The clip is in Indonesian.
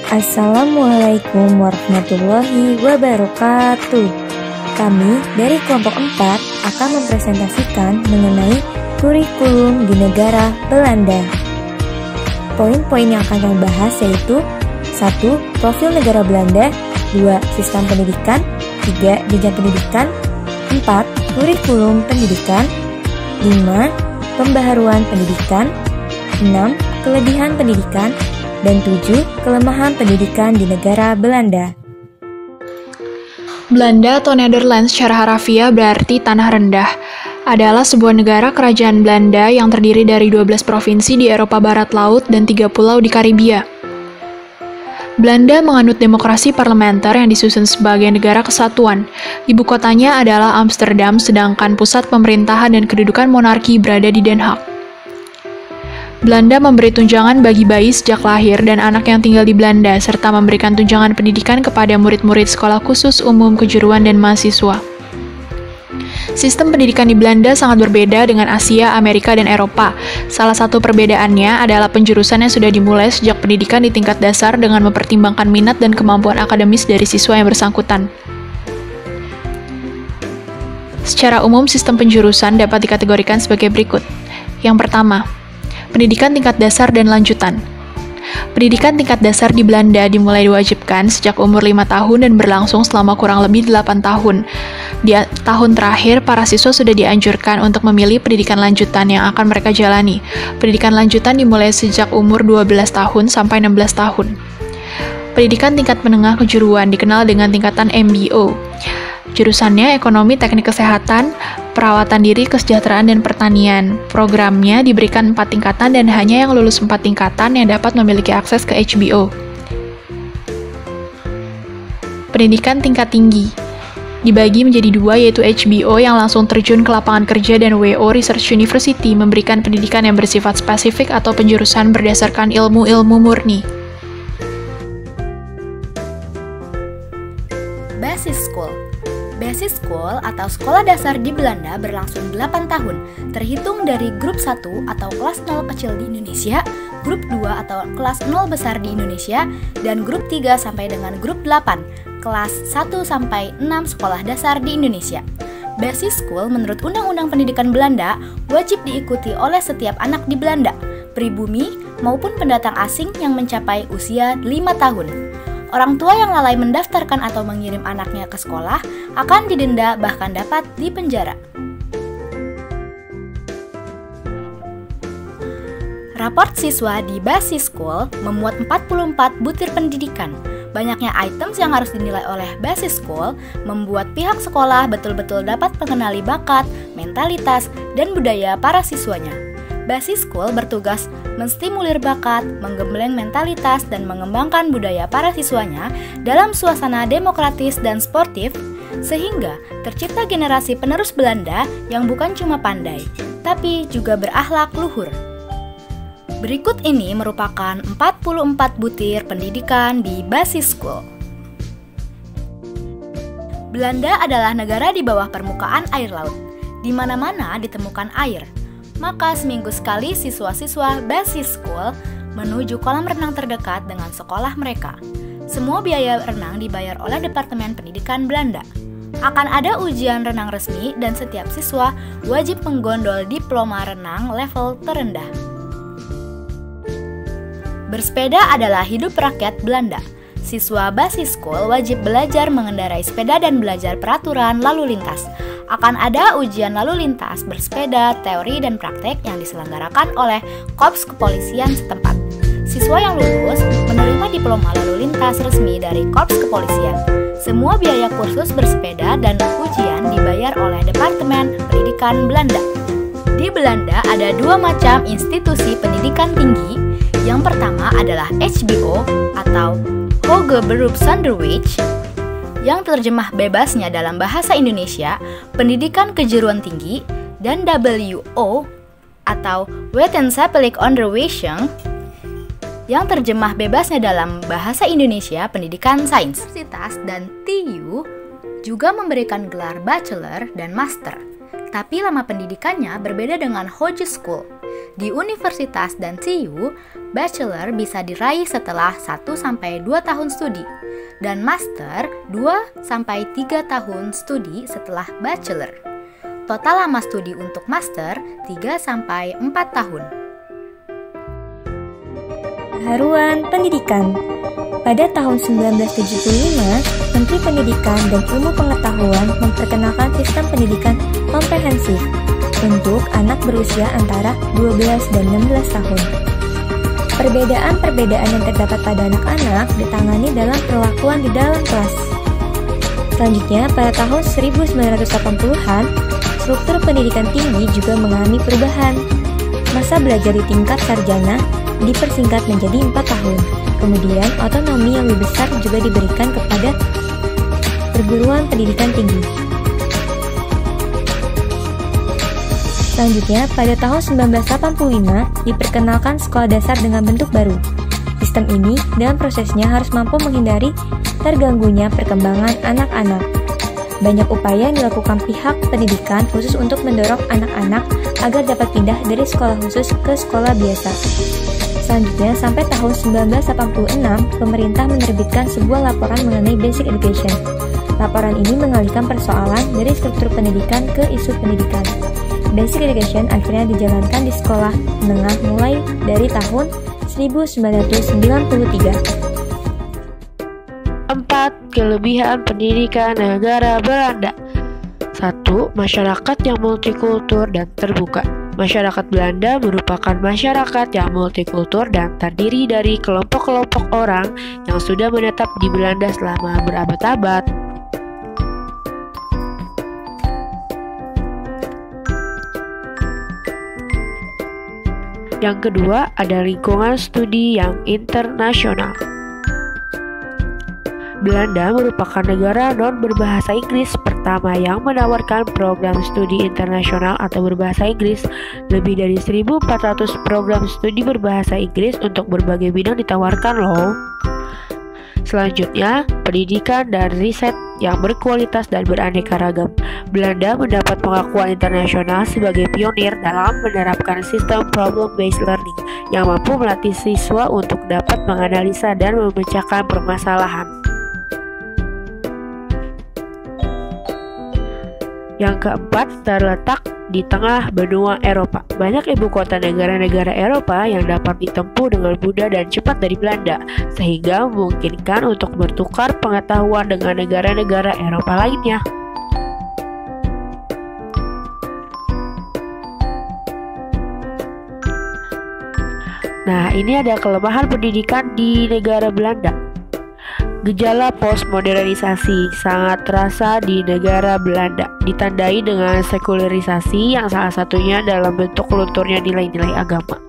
Assalamualaikum warahmatullahi wabarakatuh. Kami dari kelompok 4 akan mempresentasikan mengenai kurikulum di negara Belanda. Poin-poin yang akan kami bahas yaitu 1. Profil negara Belanda, 2. Sistem pendidikan, 3. Jenjang pendidikan, 4. Kurikulum pendidikan, 5. Pembaharuan pendidikan, 6. Kelebihan pendidikan, dan 7. Kelemahan pendidikan di negara Belanda. Belanda atau Netherlands secara harafiah berarti tanah rendah. Adalah sebuah negara kerajaan Belanda yang terdiri dari 12 provinsi di Eropa Barat Laut dan 3 pulau di Karibia. Belanda menganut demokrasi parlementer yang disusun sebagai negara kesatuan. Ibu kotanya adalah Amsterdam, sedangkan pusat pemerintahan dan kedudukan monarki berada di Den Haag. Belanda memberi tunjangan bagi bayi sejak lahir dan anak yang tinggal di Belanda, serta memberikan tunjangan pendidikan kepada murid-murid sekolah khusus umum, kejuruan, dan mahasiswa. Sistem pendidikan di Belanda sangat berbeda dengan Asia, Amerika, dan Eropa. Salah satu perbedaannya adalah penjurusan yang sudah dimulai sejak pendidikan di tingkat dasar dengan mempertimbangkan minat dan kemampuan akademis dari siswa yang bersangkutan. Secara umum, sistem penjurusan dapat dikategorikan sebagai berikut. Yang pertama, pendidikan tingkat dasar dan lanjutan. Pendidikan tingkat dasar di Belanda dimulai diwajibkan sejak umur 5 tahun dan berlangsung selama kurang lebih 8 tahun. Di tahun terakhir, para siswa sudah dianjurkan untuk memilih pendidikan lanjutan yang akan mereka jalani. Pendidikan lanjutan dimulai sejak umur 12 tahun sampai 16 tahun. Pendidikan tingkat menengah kejuruan dikenal dengan tingkatan MBO. Jurusannya ekonomi, teknik kesehatan, perawatan diri, kesejahteraan, dan pertanian. Programnya diberikan 4 tingkatan dan hanya yang lulus 4 tingkatan yang dapat memiliki akses ke HBO. Pendidikan tingkat tinggi dibagi menjadi 2, yaitu HBO yang langsung terjun ke lapangan kerja dan WO Research University memberikan pendidikan yang bersifat spesifik atau penjurusan berdasarkan ilmu-ilmu murni. Basis School. Basis School atau sekolah dasar di Belanda berlangsung 8 tahun, terhitung dari grup 1 atau kelas 0 kecil di Indonesia, grup 2 atau kelas 0 besar di Indonesia, dan grup 3 sampai dengan grup 8, kelas 1 sampai 6 sekolah dasar di Indonesia. Basis School menurut Undang-Undang Pendidikan Belanda wajib diikuti oleh setiap anak di Belanda, pribumi maupun pendatang asing yang mencapai usia 5 tahun. Orang tua yang lalai mendaftarkan atau mengirim anaknya ke sekolah akan didenda bahkan dapat dipenjara. Raport siswa di Basis School memuat 44 butir pendidikan. Banyaknya items yang harus dinilai oleh Basis School membuat pihak sekolah betul-betul dapat mengenali bakat, mentalitas, dan budaya para siswanya. Basis School bertugas menstimulir bakat, menggembleng mentalitas, dan mengembangkan budaya para siswanya dalam suasana demokratis dan sportif, sehingga tercipta generasi penerus Belanda yang bukan cuma pandai, tapi juga berakhlak luhur. Berikut ini merupakan 44 butir pendidikan di Basis School. Belanda adalah negara di bawah permukaan air laut. Di mana-mana ditemukan air. Maka seminggu sekali siswa-siswa Basis School menuju kolam renang terdekat dengan sekolah mereka. Semua biaya renang dibayar oleh Departemen Pendidikan Belanda. Akan ada ujian renang resmi dan setiap siswa wajib menggondol diploma renang level terendah. Bersepeda adalah hidup rakyat Belanda. Siswa Basis School wajib belajar mengendarai sepeda dan belajar peraturan lalu lintas. Akan ada ujian lalu lintas bersepeda, teori, dan praktek yang diselenggarakan oleh Korps Kepolisian setempat. Siswa yang lulus menerima diploma lalu lintas resmi dari Korps Kepolisian. Semua biaya kursus bersepeda dan ujian dibayar oleh Departemen Pendidikan Belanda. Di Belanda ada 2 macam institusi pendidikan tinggi. Yang pertama adalah HBO atau Hoge Beroepsonderwijs, yang terjemah bebasnya dalam bahasa Indonesia, pendidikan kejuruan tinggi, dan WO atau Wetenschappelijk Onderwijs, yang terjemah bebasnya dalam bahasa Indonesia, pendidikan sains. Universitas dan TU juga memberikan gelar bachelor dan master, tapi lama pendidikannya berbeda dengan Hogeschool. Di universitas dan CU, bachelor bisa diraih setelah 1-2 tahun studi, dan master 2-3 tahun studi setelah bachelor. Total lama studi untuk master 3-4 tahun. Haruan pendidikan. Pada tahun 1975, Menteri Pendidikan dan Ilmu Pengetahuan memperkenalkan sistem pendidikan komprehensif untuk anak berusia antara 12 dan 16 tahun. Perbedaan-perbedaan yang terdapat pada anak-anak ditangani dalam perlakuan di dalam kelas. Selanjutnya, pada tahun 1980-an, struktur pendidikan tinggi juga mengalami perubahan. Masa belajar di tingkat sarjana dipersingkat menjadi 4 tahun. Kemudian, otonomi yang lebih besar juga diberikan kepada perguruan pendidikan tinggi. Selanjutnya, pada tahun 1985 diperkenalkan sekolah dasar dengan bentuk baru. Sistem ini dalam prosesnya harus mampu menghindari terganggunya perkembangan anak-anak. Banyak upaya yang dilakukan pihak pendidikan khusus untuk mendorong anak-anak agar dapat pindah dari sekolah khusus ke sekolah biasa. Selanjutnya, sampai tahun 1986, pemerintah menerbitkan sebuah laporan mengenai Basic Education. Laporan ini mengalihkan persoalan dari struktur pendidikan ke isu pendidikan. Basic Education akhirnya dijalankan di sekolah menengah mulai dari tahun 1993. 4. Kelebihan pendidikan negara Belanda. 1. Masyarakat yang multikultur dan terbuka. Masyarakat Belanda merupakan masyarakat yang multikultur dan terdiri dari kelompok-kelompok orang yang sudah menetap di Belanda selama berabad-abad. Yang kedua, ada lingkungan studi yang internasional. Belanda merupakan negara non-berbahasa Inggris pertama yang menawarkan program studi internasional atau berbahasa Inggris. Lebih dari 1.400 program studi berbahasa Inggris untuk berbagai bidang ditawarkan loh. Selanjutnya, pendidikan dan riset yang berkualitas dan beraneka ragam. Belanda mendapat pengakuan internasional sebagai pionir dalam menerapkan sistem problem-based learning yang mampu melatih siswa untuk dapat menganalisa dan memecahkan permasalahan. Yang keempat, terletak di tengah benua Eropa. Banyak ibu kota negara-negara Eropa yang dapat ditempuh dengan mudah dan cepat dari Belanda, sehingga memungkinkan untuk bertukar pengetahuan dengan negara-negara Eropa lainnya. Nah, ini ada kelemahan pendidikan di negara Belanda. Gejala postmodernisasi sangat terasa di negara Belanda, ditandai dengan sekularisasi yang salah satunya dalam bentuk lunturnya nilai-nilai agama.